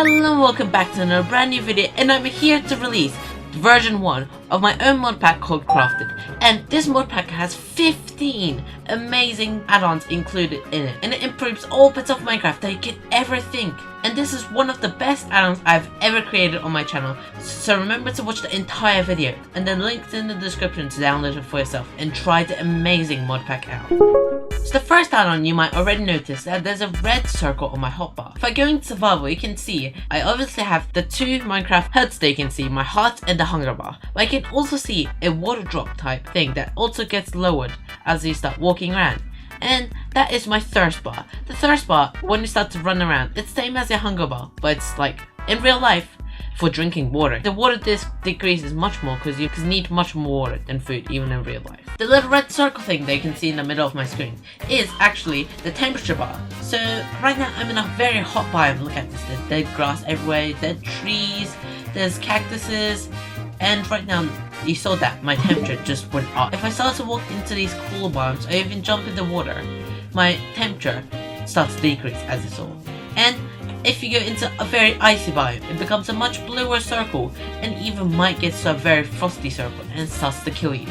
Hello and welcome back to another brand new video, and I'm here to release version 1 of my own mod pack called Krafted. And this mod pack has 15 amazing add-ons included in it, and it improves all bits of Minecraft that you could ever think. And this is one of the best add-ons I've ever created on my channel, so remember to watch the entire video, and then links in the description to download it for yourself and try the amazing mod pack out. So the first add-on, you might already notice that there's a red circle on my hotbar. If I go into survival, you can see I obviously have the two Minecraft HUDs that you can see, my heart and the hunger bar. But I can also see a water drop type thing that also gets lowered as you start walking around. And that is my thirst bar. The thirst bar, when you start to run around, it's the same as your hunger bar, but it's like in real life for drinking water. The water decreases much more because you need much more water than food even in real life. The little red circle thing that you can see in the middle of my screen is actually the temperature bar. So right now I'm in a very hot biome. Look at this, there's dead grass everywhere, dead trees, there's cactuses, and right now you saw that my temperature just went up. If I start to walk into these cooler biomes or even jump in the water, my temperature starts to decrease, as you saw. And if you go into a very icy biome, it becomes a much bluer circle and even might get to a very frosty circle and starts to kill you.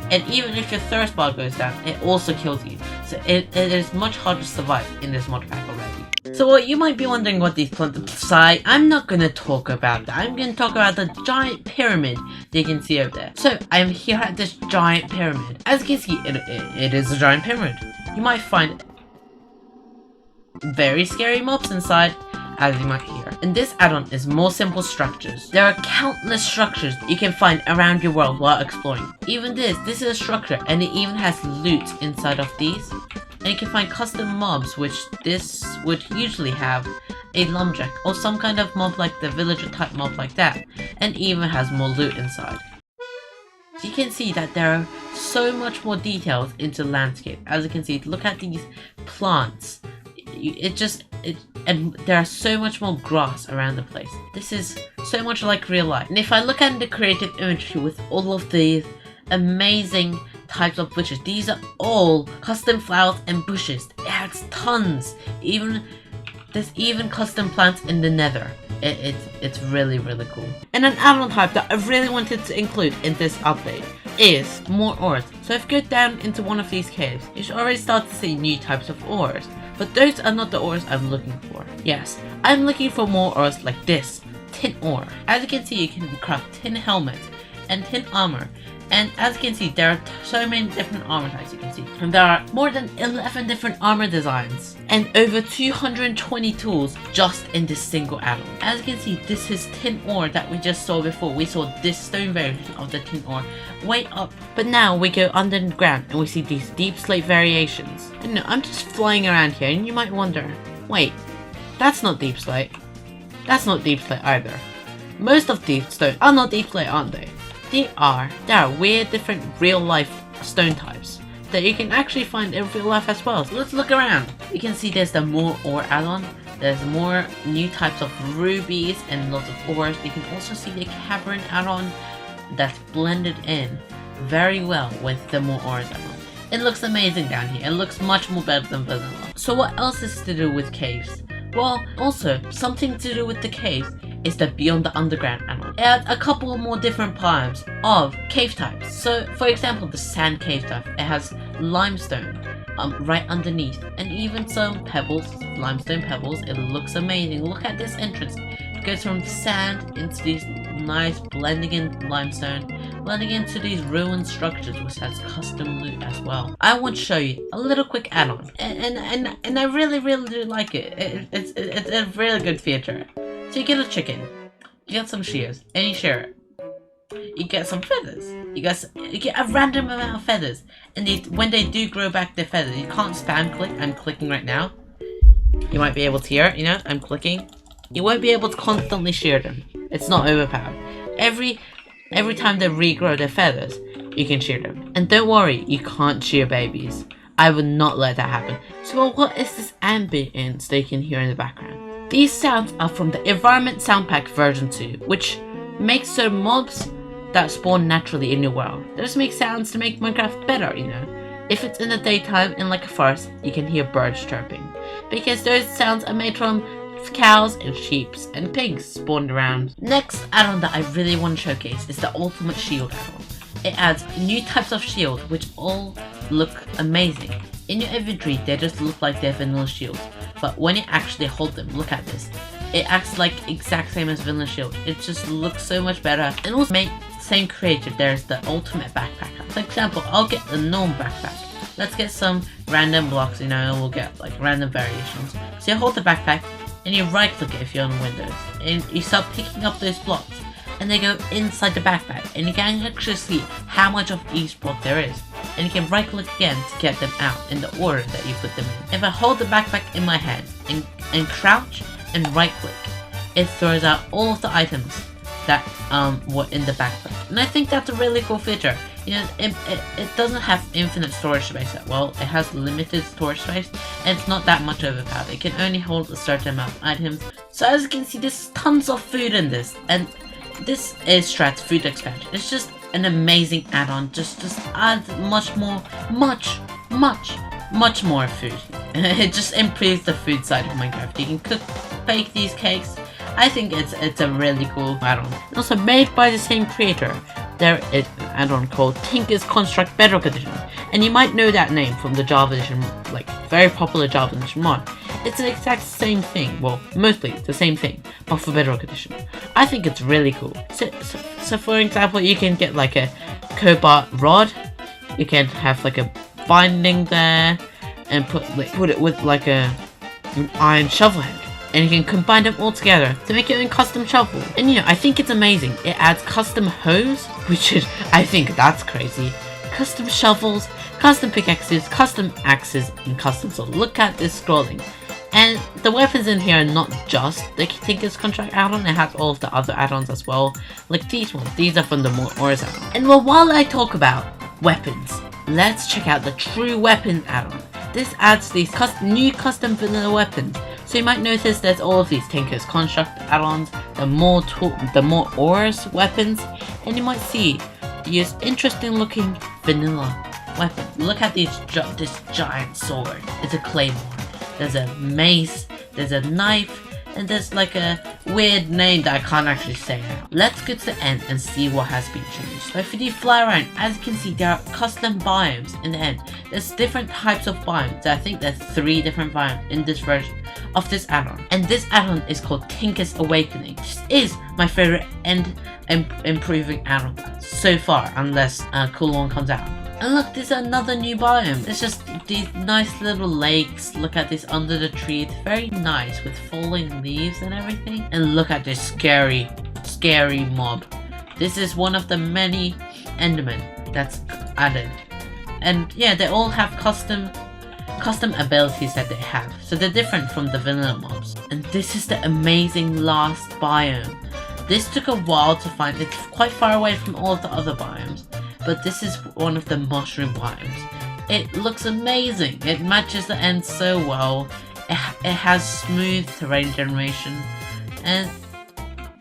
And even if your thirst bar goes down, it also kills you. So it is much harder to survive in this mod pack already. So you might be wondering what these plants are. I'm not going to talk about that. I'm going to talk about the giant pyramid that you can see over there. So I'm here at this giant pyramid. As you can see, it is a giant pyramid. You might find very scary mobs inside, as you might hear. And this add-on is more simple structures. There are countless structures you can find around your world while exploring. Even this is a structure, and it even has loot inside of these. And you can find custom mobs, which this would usually have a lumberjack or some kind of mob like the villager type mob like that, and even has more loot inside. You can see that there are so much more details into the landscape. As you can see, look at these plants. And there are so much more grass around the place. This is so much like real life. And if I look at the creative imagery with all of these amazing types of bushes, these are all custom flowers and bushes. It has tons. There's even custom plants in the nether. It's really cool. And an add-on type that I really wanted to include in this update is more ores. So if you go down into one of these caves, you should already start to see new types of ores. But those are not the ores I'm looking for. Yes, I'm looking for more ores like this, tin ore. As you can see, you can craft tin helmets and tin armor. And as you can see, there are so many different armor types you can see. And there are more than 11 different armor designs and over 220 tools just in this single add-on. As you can see, this is tin ore that we just saw before. We saw this stone version of the tin ore way up. But now we go underground and we see these deep slate variations. And no, I'm just flying around here and you might wonder, wait, that's not deep slate. That's not deep slate either. Most of these stones are not deep slate, aren't they? There are weird different real life stone types that you can actually find in real life as well. So let's look around. You can see there's the more ore add-on. There's more new types of rubies and lots of ores. You can also see the cavern add-on that's blended in very well with the more ores add-on. It looks amazing down here. It looks much more better than vanilla. So what else is to do with caves? Well, also something to do with the caves is the Beyond the Underground add-on. It adds a couple more different biomes of cave types. So for example, the sand cave type, it has limestone right underneath, and even some pebbles, limestone pebbles. It looks amazing. Look at this entrance. It goes from the sand into these nice blending in limestone, blending into these ruined structures, which has custom loot as well. I want to show you a little quick add-on, and I really do like it. It's a really good feature. So you get a chicken, you get some shears, and you shear it. You get some feathers. You get a random amount of feathers, and when they do grow back their feathers, you can't spam click. I'm clicking right now. You might be able to hear it. You know, I'm clicking. You won't be able to constantly shear them. It's not overpowered. Every time they regrow their feathers, you can shear them. And don't worry, you can't shear babies. I would not let that happen. So what is this ambience that you can hear in the background? These sounds are from the Environment Sound Pack version 2, which makes so mobs that spawn naturally in your world. They just make sounds to make Minecraft better, you know. If it's in the daytime in like a forest, you can hear birds chirping, because those sounds are made from goats, cows, and sheep and pigs spawned around. Next add-on that I really want to showcase is the Ultimate Shield add-on. It adds new types of shield which all look amazing. In your inventory they just look like they're vanilla shields, but when you actually hold them, look at this. It acts like exact same as vanilla shield. It just looks so much better. And also same creator, there's the ultimate backpack. For example, I'll get the normal backpack. Let's get some random blocks, you know, and we'll get like random variations. So you hold the backpack and you right click it if you're on Windows, and you start picking up those blocks and they go inside the backpack, and you can actually see how much of each block there is, and you can right click again to get them out in the order that you put them in. If I hold the backpack in my hand and crouch and right click, it throws out all of the items that were in the backpack, and I think that's a really cool feature. You know, it doesn't have infinite storage space. Well, it has limited storage space, and it's not that much overpowered. It can only hold a certain amount of items. So as you can see, there's tons of food in this, and this is Strat's food expansion. It's just an amazing add-on. Just adds much more food. It just improves the food side of Minecraft. You can bake these cakes. I think it's a really cool add-on. Also made by the same creator. There is an add-on called Tinker's Construct Bedrock Edition, and you might know that name from the Java Edition, like very popular Java Edition mod. It's the exact same thing, well, mostly the same thing, but for Bedrock Edition. I think it's really cool. So for example, you can get like a cobalt rod, you can have like a binding there, and put it with like an iron shovel head. And you can combine them all together to make your own custom shovel. And you know, I think it's amazing. It adds custom hose, which is, I think that's crazy. Custom shovels, custom pickaxes, custom axes, and custom sword. Look at this scrolling. And the weapons in here are not just the Tinker's Contract add-on, it has all of the other add-ons as well. Like these ones, these are from the More Ores add-on. And well, while I talk about weapons, let's check out the True Weapons add-on. This adds these new custom vanilla weapons. So you might notice there's all of these Tinker's Construct add-ons, the more ores weapons, and you might see these interesting looking vanilla weapons. Look at this giant sword. It's a claymore. There's a mace, there's a knife, and there's like a weird name that I can't actually say now. Let's go to the end and see what has been changed. So if you fly around, as you can see, there are custom biomes in the end. There's different types of biomes. I think there's 3 different biomes in this version of this add-on. And this add-on is called Tinker's Awakening. This is my favorite end improving add-on so far, unless Cool One comes out. And look, there's another new biome. There's just these nice little lakes. Look at this under the tree. It's very nice with falling leaves and everything. And look at this scary mob. This is one of the many Endermen that's added. And yeah, they all have custom abilities that they have. So they're different from the vanilla mobs. And this is the amazing last biome. This took a while to find. It's quite far away from all of the other biomes. But this is one of the mushroom biomes. It looks amazing. It matches the end so well. It has smooth terrain generation, and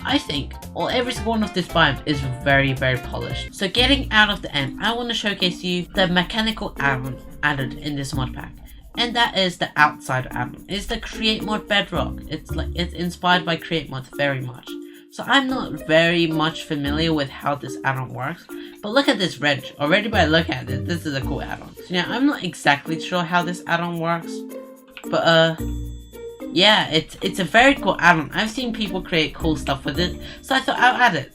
I think every single one of this biome is very, very polished. So getting out of the end, I want to showcase you the mechanical add-on added in this mod pack, and that is the outside add-on. It's the Create Mod Bedrock. It's inspired by Create Mod very much. So I'm not very much familiar with how this add-on works, but look at this wrench. Already by looking at it, this is a cool add-on. So yeah, I'm not exactly sure how this add-on works, but yeah, it's a very cool add-on. I've seen people create cool stuff with it, so I thought I'll add it.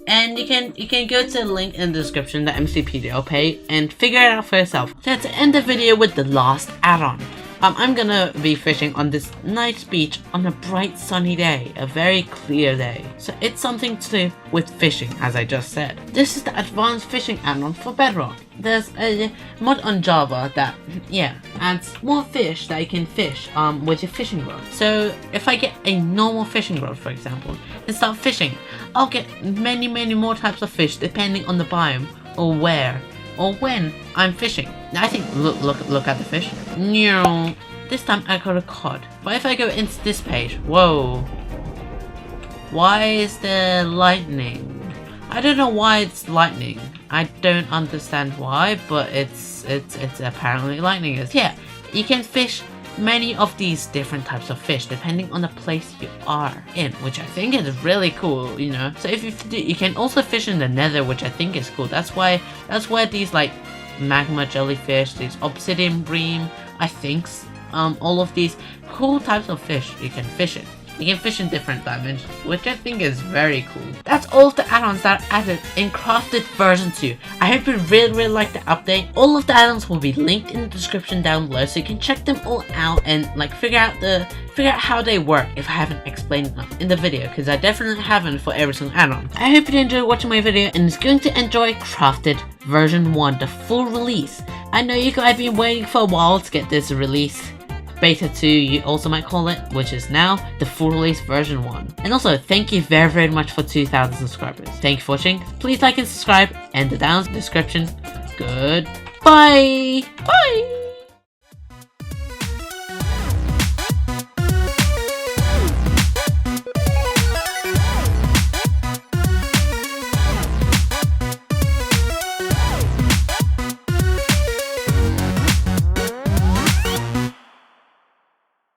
And you can go to the link in the description, the MCPEDL page, and figure it out for yourself. So to end the video with the last add-on. I'm gonna be fishing on this nice beach on a bright sunny day, a very clear day. So it's something to do with fishing, as I just said. This is the advanced fishing add-on for Bedrock. There's a mod on Java that, yeah, adds more fish that you can fish with your fishing rod. So if I get a normal fishing rod, for example, and start fishing, I'll get many more types of fish depending on the biome or where or when I'm fishing. I think, look at the fish. No, this time I got a cod. But if I go into this page, whoa. Why is there lightning? I don't know why it's lightning. I don't understand why, but it's apparently lightning. Yeah, you can fish many of these different types of fish depending on the place you are in, which I think is really cool, you know. So if you can also fish in the nether, which I think is cool. That's where these like magma jellyfish, these obsidian bream, I think, all of these cool types of fish you can fish in. You can fish in different dimensions, which I think is very cool. That's all of the add-ons that are added in Krafted version 2. I hope you really like the update. All of the add-ons will be linked in the description down below, so you can check them all out and like figure out how they work if I haven't explained them in the video, because I definitely haven't for every single add-on. I hope you enjoyed watching my video and is going to enjoy Krafted version 1, the full release. I know you guys have been waiting for a while to get this release. Beta 2 you also might call it, which is now the full release version 1. And also thank you very much for 2,000 subscribers. Thank you for watching. Please like and subscribe, and the down in the description. Goodbye. Bye.